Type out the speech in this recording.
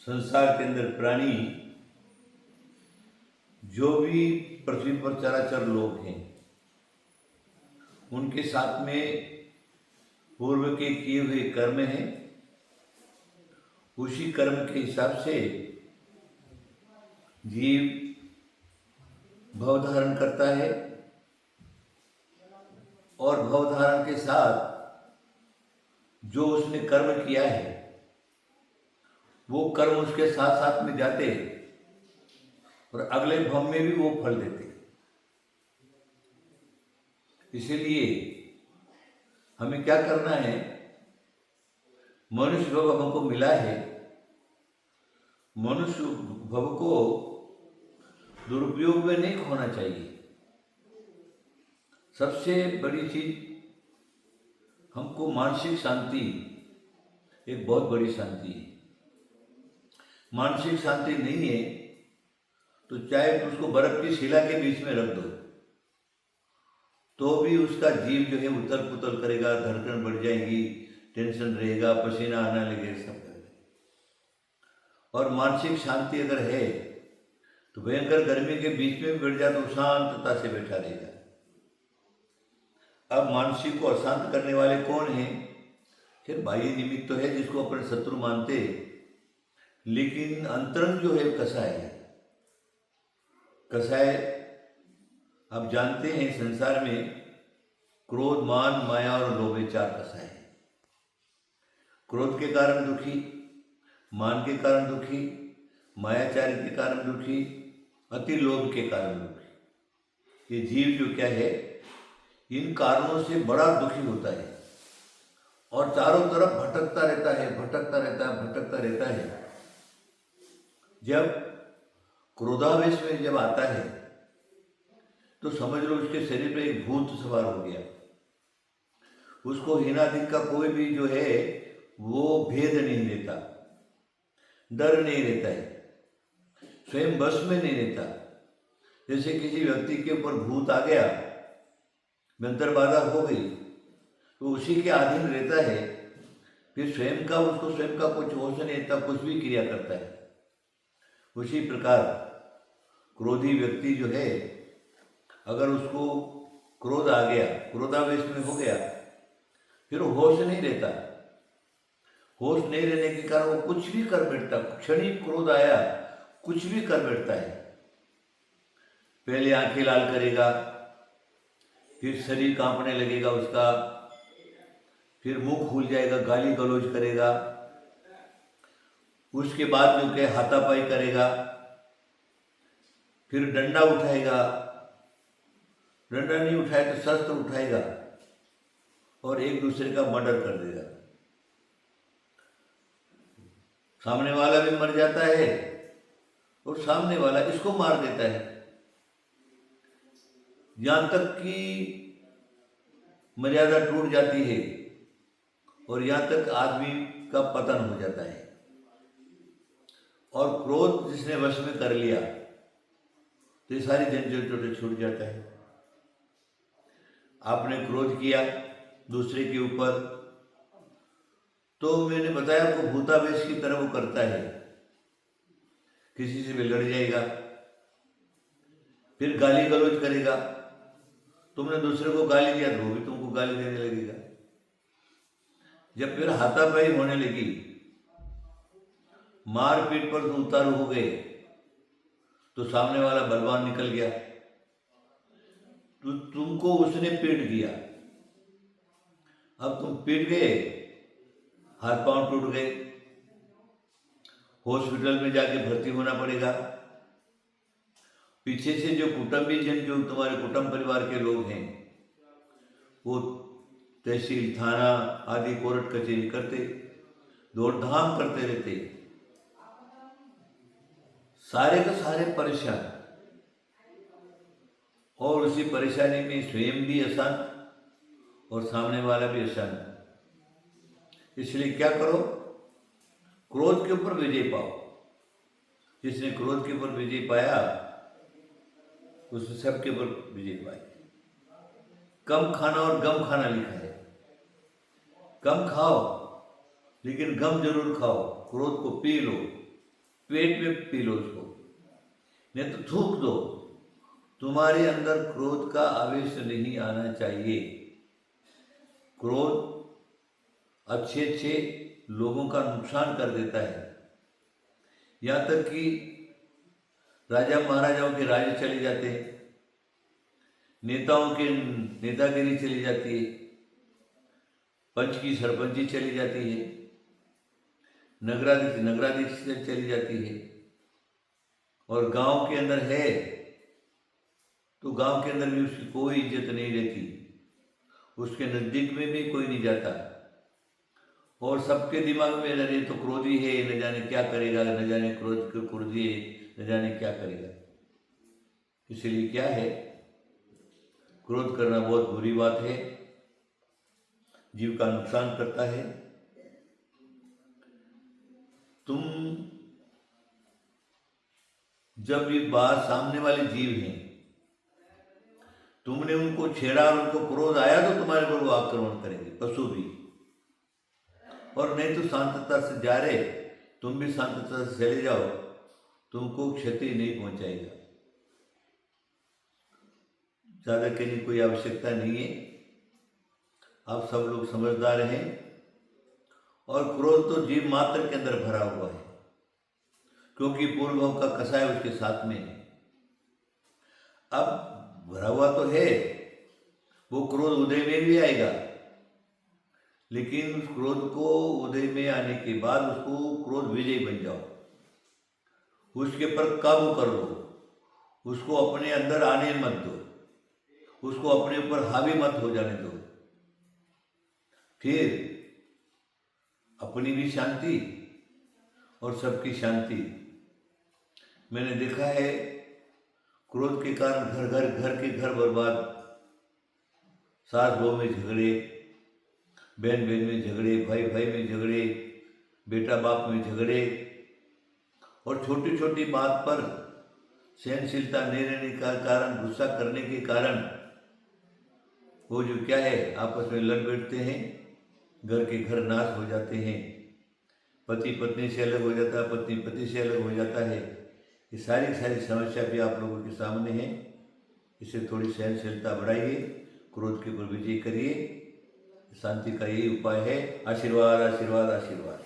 संसार के अंदर प्राणी जो भी पृथ्वी पर चराचर लोग हैं उनके साथ में पूर्व के किए हुए कर्म हैं। उसी कर्म के हिसाब से जीव भव धारण करता है और भव धारण के साथ जो उसने कर्म किया है वो कर्म उसके साथ साथ में जाते हैं और अगले भव में भी वो फल देते। इसीलिए हमें क्या करना है, मनुष्य भव हमको मिला है, मनुष्य भव को दुरुपयोग में नहीं खोना चाहिए। सबसे बड़ी चीज हमको मानसिक शांति, एक बहुत बड़ी शांति है। मानसिक शांति नहीं है तो चाहे उसको बर्फ की शिला के बीच में रख दो तो भी उसका जीव जो है उथल पुथल करेगा, धड़कन बढ़ जाएगी, टेंशन रहेगा, पसीना आना लगेगा, सब करेगा। और मानसिक शांति अगर है तो भयंकर गर्मी के बीच में भी बैठ जाए तो शांतता से बैठा रहेगा। अब मानसिक को अशांत करने वाले कौन हैं? फिर बाह्य निमित्त तो है जिसको अपने शत्रु मानते, लेकिन अंतरंग जो है कसाय है। कसाय आप जानते हैं संसार में क्रोध, मान, माया और लोभ चार कसाय है। क्रोध के कारण दुखी, मान के कारण दुखी, मायाचारी के कारण दुखी, अति लोभ के कारण दुखी। ये जीव जो क्या है, इन कारणों से बड़ा दुखी होता है और चारों तरफ भटकता रहता है, भटकता रहता है, भटकता रहता है। जब क्रोधावेश में जब आता है तो समझ लो उसके शरीर पे एक भूत सवार हो गया। उसको हीनादिक का कोई भी जो है वो भेद नहीं रहता, डर नहीं रहता है, स्वयं बस में नहीं रहता। जैसे किसी व्यक्ति के ऊपर भूत आ गया, मंत्र बाधा हो गई तो उसी के अधीन रहता है, फिर स्वयं का उसको स्वयं का कुछ होश नहीं रहता, कुछ भी क्रिया करता है। उसी प्रकार क्रोधी व्यक्ति जो है, अगर उसको क्रोध आ गया, क्रोधावेश में हो गया, फिर होश नहीं रहता। होश नहीं रहने के कारण वो कुछ भी कर बैठता, क्षणिक क्रोध आया कुछ भी कर बैठता है। पहले आंखें लाल करेगा, फिर शरीर कांपने लगेगा उसका, फिर मुंह खुल जाएगा, गाली गलौज करेगा, उसके बाद जो क्या हाथापाई करेगा, फिर डंडा उठाएगा, डंडा नहीं उठाए तो शस्त्र उठाएगा और एक दूसरे का मर्डर कर देगा। सामने वाला भी मर जाता है और सामने वाला इसको मार देता है। यहां तक कि मर्यादा टूट जाती है और यहां तक आदमी का पतन हो जाता है। और क्रोध जिसने वश में कर लिया तो ये सारी झंझट छूट जाता है। आपने क्रोध किया दूसरे के ऊपर तो मैंने बताया आपको भूतावेश की तरह वो करता है, किसी से भी लड़ जाएगा, फिर गाली गलौज करेगा। तुमने दूसरे को गाली दिया तो वो भी तुमको गाली देने लगेगा। जब फिर हाथापाई होने लगी, मारपीट पर तुम उतारू हो गए तो सामने वाला बलवान निकल गया, तो तुमको उसने पीट दिया। अब तुम पीट गए, हाथ पांव टूट गए, हॉस्पिटल में जाके भर्ती होना पड़ेगा। पीछे से जो कुटुंबी जन, जो तुम्हारे कुटुंब परिवार के लोग हैं, वो तहसील, थाना आदि कोर्ट कचहरी करते, दौड़धाम करते रहते, सारे के सारे परेशान, और उसी परेशानी में स्वयं भी अशांत और सामने वाला भी अशांत। इसलिए क्या करो, क्रोध के ऊपर विजय पाओ। जिसने क्रोध के ऊपर विजय पाया उसने सबके ऊपर विजय पाई। कम खाना और गम खाना लिखा है। कम खाओ लेकिन गम जरूर खाओ, क्रोध को पी लो, पेट में पी लो उसको, नहीं तो थूक दो। तुम्हारे अंदर क्रोध का आवेश नहीं आना चाहिए। क्रोध अच्छे अच्छे लोगों का नुकसान कर देता है। यहाँ तक कि राजा महाराजाओं के राज्य चले जाते हैं, नेताओं के नेतागिरी चली जाती है, पंच की सरपंची चली जाती है, नगराधीश नगराधीश चली जाती है। और गांव के अंदर है तो गांव के अंदर भी उसकी कोई इज्जत नहीं रहती, उसके नज़दीक में भी कोई नहीं जाता। और सबके दिमाग में अरे तो क्रोधी है, न जाने क्या करेगा, न जाने क्रोधी है, न जाने क्या करेगा। इसलिए क्या है, क्रोध करना बहुत बुरी बात है, जीव का नुकसान करता है। तुम जब ये बात सामने वाले जीव हैं, तुमने उनको छेड़ा और उनको क्रोध आया तो तुम्हारे पर वो आक्रमण करेंगे, पशु भी। और नहीं तो शांतता से जा रहे, तुम भी शांतता से चले जाओ, तुमको क्षति नहीं पहुंचाएगा। ज़्यादा कहने की कोई आवश्यकता नहीं है। आप सब लोग समझदार हैं। और क्रोध तो जीव मात्र के अंदर भरा हुआ है, क्योंकि पूर्व भाव का कसाय उसके साथ में है। अब भरा हुआ तो है, वो क्रोध उदय में भी आएगा, लेकिन उस क्रोध को उदय में आने के बाद उसको क्रोध विजयी बन जाओ, उसके पर काबू कर लो, उसको अपने अंदर आने मत दो, उसको अपने ऊपर हावी मत हो जाने दो। फिर अपनी भी शांति और सबकी शांति। मैंने देखा है क्रोध के कारण घर के घर बर्बाद, सास बहू में झगड़े, बहन बहन में झगड़े, भाई भाई में झगड़े, बेटा बाप में झगड़े। और छोटी छोटी बात पर सहनशीलता नहीं रहने का कारण, गुस्सा करने के कारण वो जो क्या है, आपस में लड़ बैठते हैं, घर के घर नाश हो जाते हैं, पति पत्नी से अलग हो जाता है, पत्नी पति से अलग हो जाता है। ये सारी समस्या भी आप लोगों के सामने है। इसे थोड़ी सहनशीलता बढ़ाइए, क्रोध के ऊपर विजय करिए। शांति का यही उपाय है। आशीर्वाद आशीर्वाद आशीर्वाद।